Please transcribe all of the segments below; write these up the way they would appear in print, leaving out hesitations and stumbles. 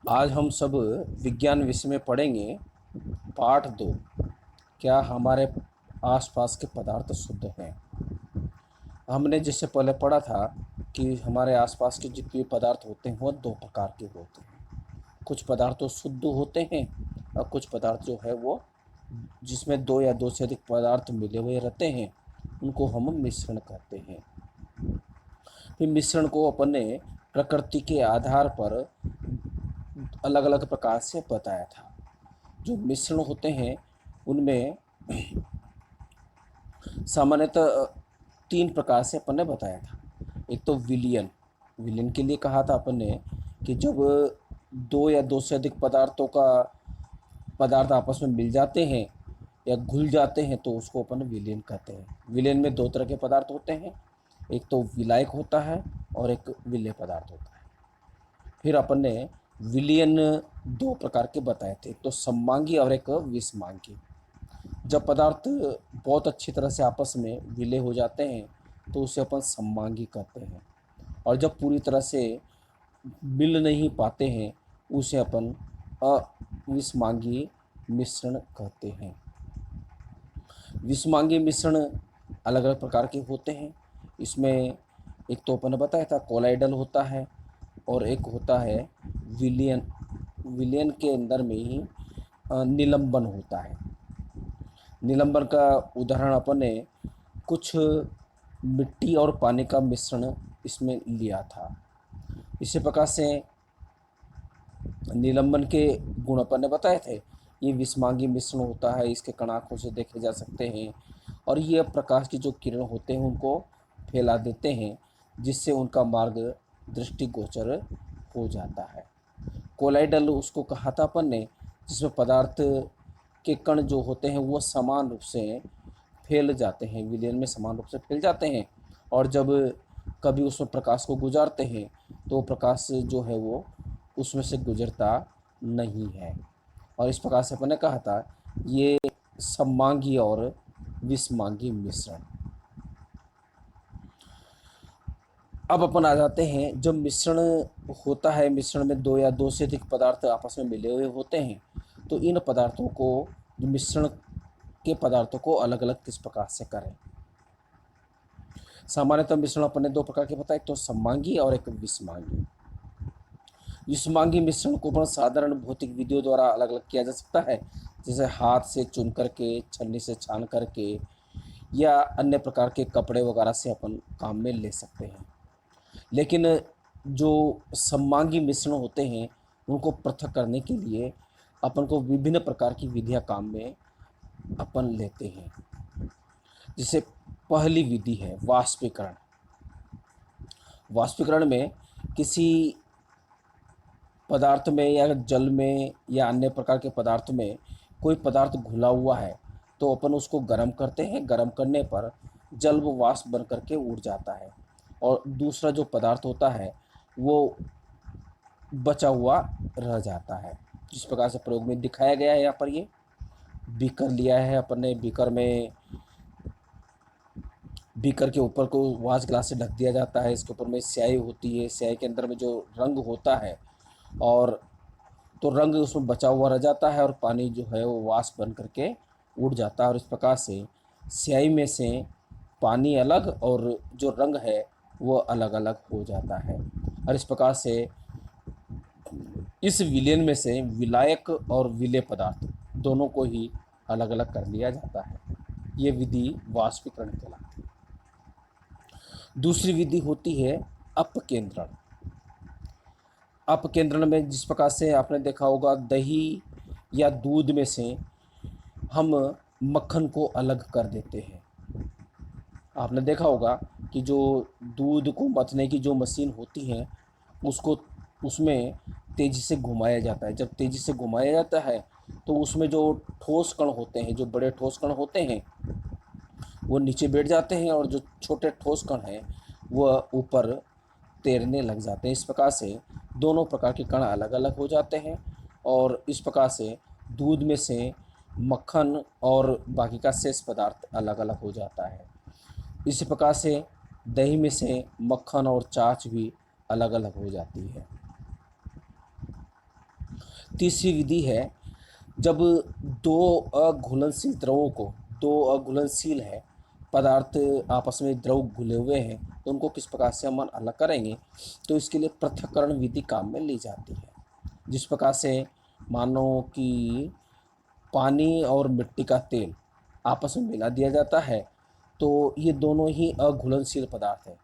आज हम सब विज्ञान विषय में पढ़ेंगे पाठ 2। क्या हमारे आसपास के पदार्थ शुद्ध हैं। हमने जिससे पहले पढ़ा था कि हमारे आसपास के जितने पदार्थ होते हैं वो दो प्रकार के होते हैं। कुछ पदार्थ तो शुद्ध होते हैं और कुछ पदार्थ जो है वो जिसमें दो या दो से अधिक पदार्थ मिले हुए रहते हैं उनको हम मिश्रण कहते हैं। फिर मिश्रण को अपन ने प्रकृति के आधार पर अलग अलग प्रकार से बताया था। जो मिश्रण होते हैं उनमें सामान्यतः 3 प्रकार से अपन ने बताया था। एक तो विलयन, विलयन के लिए कहा था अपन ने कि जब दो या दो से अधिक पदार्थ आपस में मिल जाते हैं या घुल जाते हैं तो उसको अपन विलयन कहते हैं। विलयन में 2 तरह के पदार्थ होते हैं, एक तो विलायक होता है और एक विलेय पदार्थ होता है। फिर अपन ने विलयन 2 प्रकार के बताए थे, एक तो सममांगी और एक विषमांगी। जब पदार्थ बहुत अच्छी तरह से आपस में विलय हो जाते हैं तो उसे अपन सममांगी कहते हैं, और जब पूरी तरह से मिल नहीं पाते हैं उसे अपन अविषमांगी मिश्रण कहते हैं। विषमांगी मिश्रण अलग अलग प्रकार के होते हैं। इसमें एक तो अपन ने बताया था कोलाइडल होता है और एक होता है विलयन। विलयन के अंदर में ही निलंबन होता है। निलंबन का उदाहरण अपन ने कुछ मिट्टी और पानी का मिश्रण इसमें लिया था। इसी प्रकार से निलंबन के गुण अपन ने बताए थे। ये विषमांगी मिश्रण होता है, इसके कण आँखों से देखे जा सकते हैं और ये प्रकाश की जो किरण होते हैं उनको फैला देते हैं जिससे उनका मार्ग दृष्टिगोचर हो जाता है। कोलाइडल उसको कहा था अपन ने जिसमें पदार्थ के कण जो होते हैं वो समान रूप से फैल जाते हैं, विलयन में समान रूप से फैल जाते हैं, और जब कभी उसमें प्रकाश को गुजारते हैं तो प्रकाश जो है वो उसमें से गुजरता नहीं है। और इस प्रकार से अपन ने कहा था ये सममांगी और विषमांगी मिश्रण। अब अपन आ जाते हैं, जब मिश्रण होता है, मिश्रण में दो या दो से अधिक पदार्थ आपस में मिले हुए होते हैं तो इन पदार्थों को, जो मिश्रण के पदार्थों को अलग अलग किस प्रकार से करें। सामान्यतः मिश्रण अपन ने 2 प्रकार के बताए, एक तो सममांगी और एक विषमांगी। विषमांगी मिश्रण को अपन साधारण भौतिक विधियों द्वारा अलग अलग किया जा सकता है, जैसे हाथ से चुन करके, छन्नी से छान करके या अन्य प्रकार के कपड़े वगैरह से अपन काम में ले सकते हैं। लेकिन जो सममांगी मिश्रण होते हैं उनको पृथक करने के लिए अपन को विभिन्न प्रकार की विधियां काम में अपन लेते हैं। जैसे पहली विधि है वाष्पीकरण। वाष्पीकरण में किसी पदार्थ में या जल में या अन्य प्रकार के पदार्थ में कोई पदार्थ घुला हुआ है तो अपन उसको गर्म करते हैं। गर्म करने पर जल व वाष्प बन करके उड़ जाता है और दूसरा जो पदार्थ होता है वो बचा हुआ रह जाता है। जिस प्रकार से प्रयोग में दिखाया गया है, यहाँ पर ये बीकर लिया है अपन ने। बीकर के ऊपर को वाश ग्लास से ढक दिया जाता है। इसके ऊपर में स्याही होती है, स्याही के अंदर में जो रंग होता है और तो रंग उसमें बचा हुआ रह जाता है और पानी जो है वो वाष्प बन करके उड़ जाता है, और इस प्रकार से स्याही में से पानी अलग और जो रंग है वो अलग अलग हो जाता है। और इस प्रकार से इस विलयन में से विलायक और विलेय पदार्थ दोनों को ही अलग अलग कर लिया जाता है। ये विधि वाष्पीकरण कहलाती है। दूसरी विधि होती है अपकेंद्रण। अपकेंद्रण में जिस प्रकार से आपने देखा होगा, दही या दूध में से हम मक्खन को अलग कर देते हैं। आपने देखा होगा कि जो दूध को मथने की जो मशीन होती है उसको उसमें तेज़ी से घुमाया जाता है। जब तेज़ी से घुमाया जाता है तो उसमें जो ठोस कण होते हैं, जो बड़े ठोस कण होते हैं वो नीचे बैठ जाते हैं और जो छोटे ठोस कण हैं वह ऊपर तैरने लग जाते हैं। इस प्रकार से दोनों प्रकार के कण अलग अलग हो जाते हैं और इस प्रकार से दूध में से मक्खन और बाकी का शेष पदार्थ अलग अलग हो जाता है। इसी प्रकार से दही में से मक्खन और छाछ भी अलग अलग हो जाती है। तीसरी विधि है, जब दो अघुलनशील द्रवों को, दो अघुलनशील है पदार्थ आपस में द्रव घुले हुए हैं, तो उनको किस प्रकार से हम अलग करेंगे, तो इसके लिए पृथक्करण विधि काम में ली जाती है। जिस प्रकार से मानो कि पानी और मिट्टी का तेल आपस में मिला दिया जाता है, तो ये दोनों ही अघुलनशील पदार्थ हैं।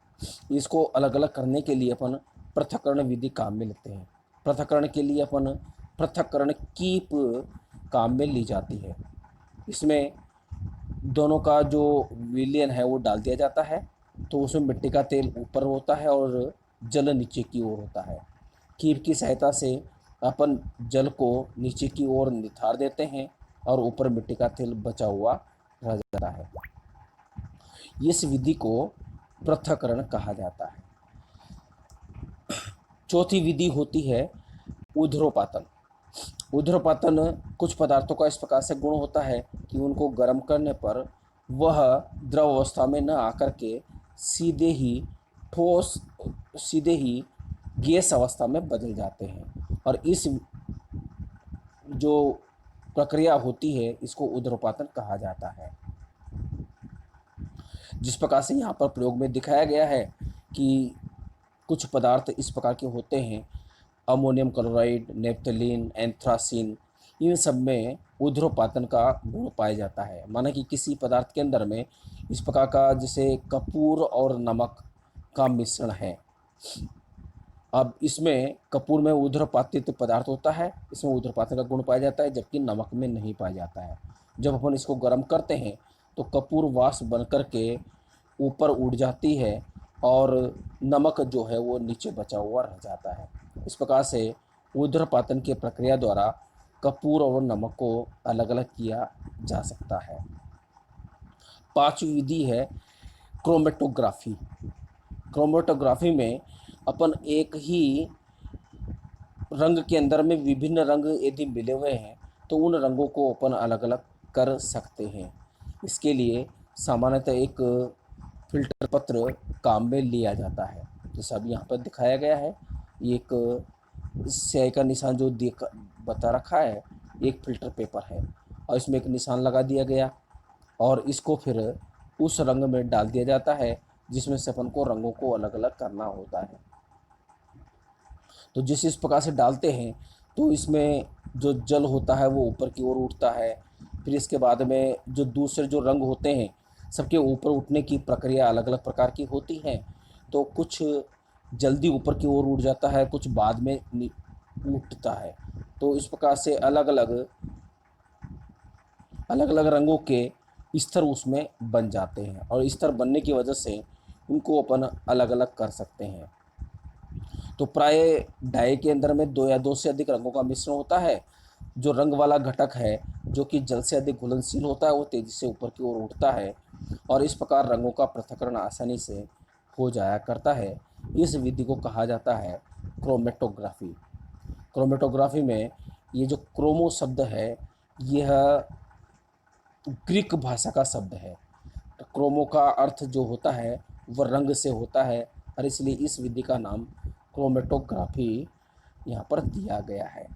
इसको अलग अलग करने के लिए अपन पृथक्करण विधि काम में लेते हैं। पृथक्करण के लिए अपन पृथक्करण कीप काम में ली जाती है। इसमें दोनों का जो विलयन है वो डाल दिया जाता है, तो उसमें मिट्टी का तेल ऊपर होता है और जल नीचे की ओर होता है। कीप की सहायता से अपन जल को नीचे की ओर निथार देते हैं और ऊपर मिट्टी का तेल बचा हुआ रह जाता है। इस विधि को पृथक्करण कहा जाता है। चौथी विधि होती है ऊर्ध्वपातन। ऊर्ध्वपातन कुछ पदार्थों का इस प्रकार से गुण होता है कि उनको गर्म करने पर वह द्रव अवस्था में न आकर के सीधे ही ठोस, सीधे ही गैस अवस्था में बदल जाते हैं, और इस जो प्रक्रिया होती है इसको ऊर्ध्वपातन कहा जाता है। जिस प्रकार से यहाँ पर प्रयोग में दिखाया गया है कि कुछ पदार्थ इस प्रकार के होते हैं, अमोनियम क्लोराइड, नेप्थलीन, एंथ्रासीन, इन सब में ऊर्ध्वपातन का गुण पाया जाता है। माना कि किसी पदार्थ के अंदर में इस प्रकार का जैसे कपूर और नमक का मिश्रण है। अब इसमें कपूर में ऊर्ध्वपातित पदार्थ होता है, इसमें ऊर्ध्वपातन का गुण पाया जाता है, जबकि नमक में नहीं पाया जाता है। जब अपन इसको गर्म करते हैं तो कपूर वाष्प बन कर के ऊपर उड़ जाती है और नमक जो है वो नीचे बचा हुआ रह जाता है। इस प्रकार से ऊर्ध्वपातन की प्रक्रिया द्वारा कपूर और नमक को अलग अलग किया जा सकता है। पांचवी विधि है क्रोमेटोग्राफी। क्रोमेटोग्राफी में अपन एक ही रंग के अंदर में विभिन्न रंग यदि मिले हुए हैं तो उन रंगों को अपन अलग अलग कर सकते हैं। इसके लिए सामान्यतः एक फिल्टर पत्र काम में लिया जाता है, जैसा अभी यहाँ पर दिखाया गया है। एक स्याही का निशान जो बता रखा है, एक फिल्टर पेपर है और इसमें एक निशान लगा दिया गया, और इसको फिर उस रंग में डाल दिया जाता है जिसमें से अपन को रंगों को अलग अलग करना होता है। तो जिस इस प्रकार से डालते हैं तो इसमें जो जल होता है वो ऊपर की ओर उठता है। फिर इसके बाद में जो दूसरे जो रंग होते हैं सबके ऊपर उठने की प्रक्रिया अलग अलग प्रकार की होती है। तो कुछ जल्दी ऊपर की ओर उठ जाता है, कुछ बाद में उठता है। तो इस प्रकार से अलग अलग रंगों के स्तर उसमें बन जाते हैं, और स्तर बनने की वजह से उनको अपन अलग अलग कर सकते हैं। तो प्राय डाई के अंदर में दो या दो से अधिक रंगों का मिश्रण होता है। जो रंग वाला घटक है जो कि जल से अधिक घुलनशील होता है वो तेजी से ऊपर की ओर उठता है, और इस प्रकार रंगों का पृथक्करण आसानी से हो जाया करता है। इस विधि को कहा जाता है क्रोमेटोग्राफी। क्रोमेटोग्राफी में ये जो क्रोमो शब्द है यह ग्रीक भाषा का शब्द है। क्रोमो का अर्थ जो होता है वह रंग से होता है, और इसलिए इस विधि का नाम क्रोमेटोग्राफी यहाँ पर दिया गया है।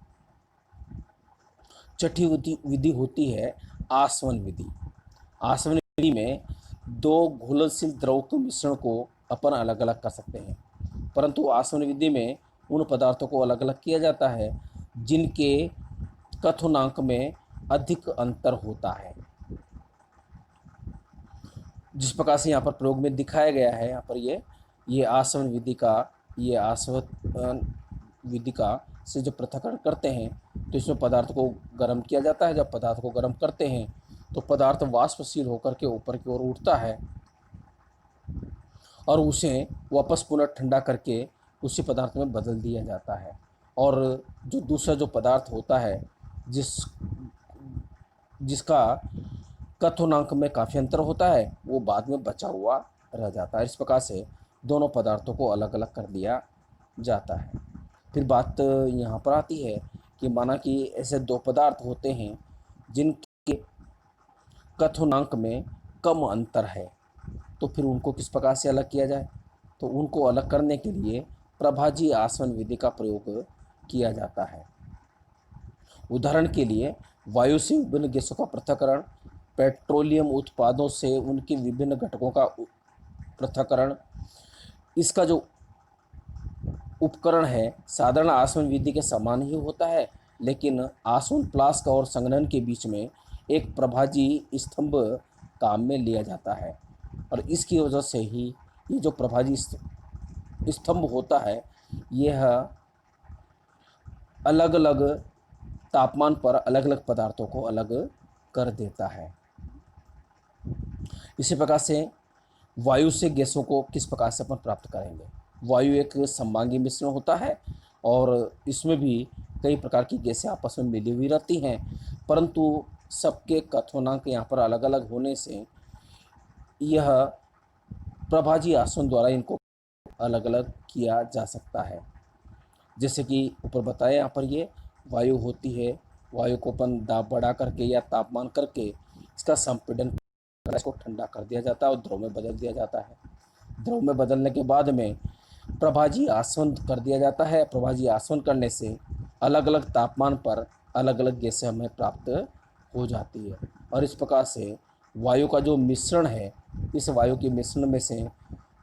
छठी विधि होती है आसवन विधि। आसवन विधि में दो घुलनशील द्रव के मिश्रण को अपन अलग अलग कर सकते हैं, परंतु आसवन विधि में उन पदार्थों को अलग अलग किया जाता है जिनके कथनांक में अधिक अंतर होता है। जिस प्रकार से यहाँ पर प्रयोग में दिखाया गया है, यहाँ पर ये आसवन विधि का से जो पृथक्करण करते हैं तो इसमें पदार्थ को गर्म किया जाता है। जब पदार्थ को गर्म करते हैं तो पदार्थ वाष्पशील होकर के ऊपर की ओर उठता है, और उसे वापस पुनः ठंडा करके उसी पदार्थ में बदल दिया जाता है। और जो दूसरा जो पदार्थ होता है जिसका कथनांक में काफ़ी अंतर होता है वो बाद में बचा हुआ रह जाता है। इस प्रकार से दोनों पदार्थों को अलग अलग कर दिया जाता है। फिर बात यहाँ पर आती है कि माना कि ऐसे दो पदार्थ होते हैं जिनके कथनांक में कम अंतर है, तो फिर उनको किस प्रकार से अलग किया जाए। तो उनको अलग करने के लिए प्रभाजी आसवन विधि का प्रयोग किया जाता है। उदाहरण के लिए वायु से विभिन्न गैसों का पृथक्करण, पेट्रोलियम उत्पादों से उनके विभिन्न घटकों का पृथक्करण। इसका जो उपकरण है साधारण आसवन विधि के समान ही होता है, लेकिन आसवन फ्लास्क और संघनन के बीच में एक प्रभाजी स्तंभ काम में लिया जाता है, और इसकी वजह से ही ये जो प्रभाजी स्तंभ होता है यह अलग अलग तापमान पर अलग अलग पदार्थों को अलग कर देता है। इसी प्रकार से वायु से गैसों को किस प्रकार से अपन प्राप्त करेंगे। वायु एक सममांगी मिश्रण होता है और इसमें भी कई प्रकार की गैसें आपस में मिली हुई रहती हैं, परंतु सबके कथनांक यहाँ पर अलग अलग होने से यह प्रभाजी आसवन द्वारा इनको अलग अलग किया जा सकता है। जैसे कि ऊपर बताया यहाँ पर ये वायु होती है, वायु को अपन दाब बढ़ा करके या तापमान करके इसका संपीड़न कर इसको ठंडा कर दिया जाता है और द्रव में बदल दिया जाता है। द्रव में बदलने के बाद में प्रभाजी आसवन कर दिया जाता है। प्रभाजी आसवन करने से अलग अलग तापमान पर अलग अलग गैसें हमें प्राप्त हो जाती है, और इस प्रकार से वायु का जो मिश्रण है, इस वायु के मिश्रण में से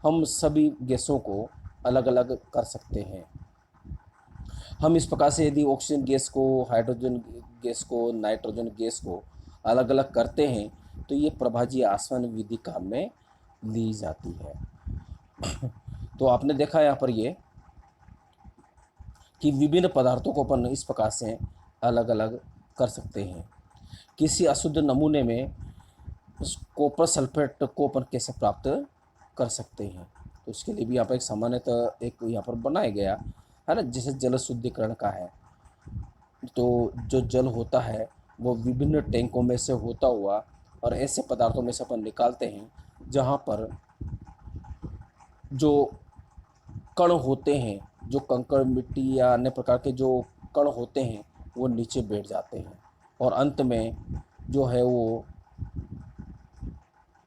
हम सभी गैसों को अलग अलग कर सकते हैं। हम इस प्रकार से यदि ऑक्सीजन गैस को, हाइड्रोजन गैस को, नाइट्रोजन गैस को अलग अलग करते हैं तो ये प्रभाजी आसवन विधि काम में ली जाती है। तो आपने देखा यहाँ पर ये कि विभिन्न पदार्थों को अपन इस प्रकार से अलग अलग कर सकते हैं। किसी अशुद्ध नमूने में कॉपर सल्फेट को अपन कैसे प्राप्त कर सकते हैं, तो इसके लिए भी यहाँ पर एक सामान्यतः एक यहाँ पर बनाया गया है ना, जैसे जल शुद्धिकरण का है। तो जो जल होता है वो विभिन्न टैंकों में से होता हुआ और ऐसे पदार्थों में से अपन निकालते हैं जहाँ पर जो कण होते हैं, जो कंकड़ मिट्टी या अन्य प्रकार के जो कण होते हैं वो नीचे बैठ जाते हैं, और अंत में जो है वो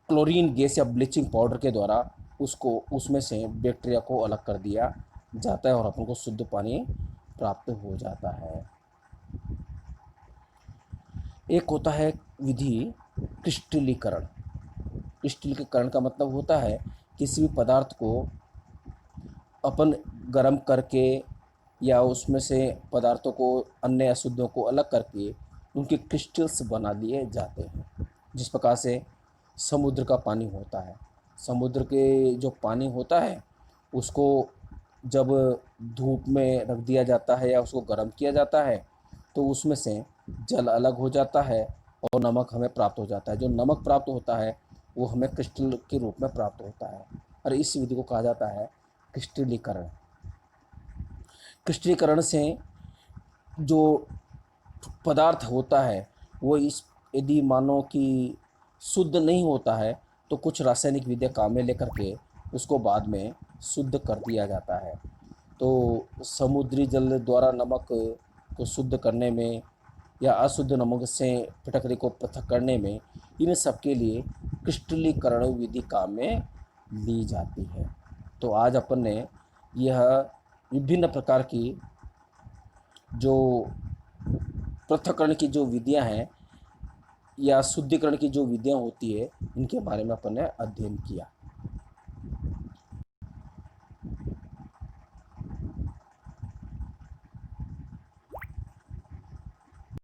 क्लोरीन गैस या ब्लीचिंग पाउडर के द्वारा उसको उसमें से बैक्टीरिया को अलग कर दिया जाता है और अपन को शुद्ध पानी प्राप्त हो जाता है। एक होता है विधि क्रिस्टलीकरण। क्रिस्टलीकरण का मतलब होता है किसी भी पदार्थ को अपन गर्म करके या उसमें से पदार्थों को, अन्य अशुद्धों को अलग करके उनके क्रिस्टल्स बना लिए जाते हैं। जिस प्रकार से समुद्र का पानी होता है, समुद्र के जो पानी होता है उसको जब धूप में रख दिया जाता है या उसको गर्म किया जाता है तो उसमें से जल अलग हो जाता है और नमक हमें प्राप्त हो जाता है। जो नमक प्राप्त होता है वो हमें क्रिस्टल के रूप में प्राप्त होता है, और इस विधि को कहा जाता है क्रिस्टलीकरण। क्रिस्टलीकरण से जो पदार्थ होता है वो इस यदि मानो कि शुद्ध नहीं होता है तो कुछ रासायनिक विधिया काम में लेकर के उसको बाद में शुद्ध कर दिया जाता है। तो समुद्री जल द्वारा नमक को शुद्ध करने में या अशुद्ध नमक से फिटकरी को पृथक करने में, इन सब के लिए क्रिस्टलीकरण विधि काम में ली जाती है। तो आज अपन ने यह विभिन्न प्रकार की जो पृथक्करण की जो विधियां हैं या शुद्धिकरण की जो विधियां होती है इनके बारे में अपन ने अध्ययन किया।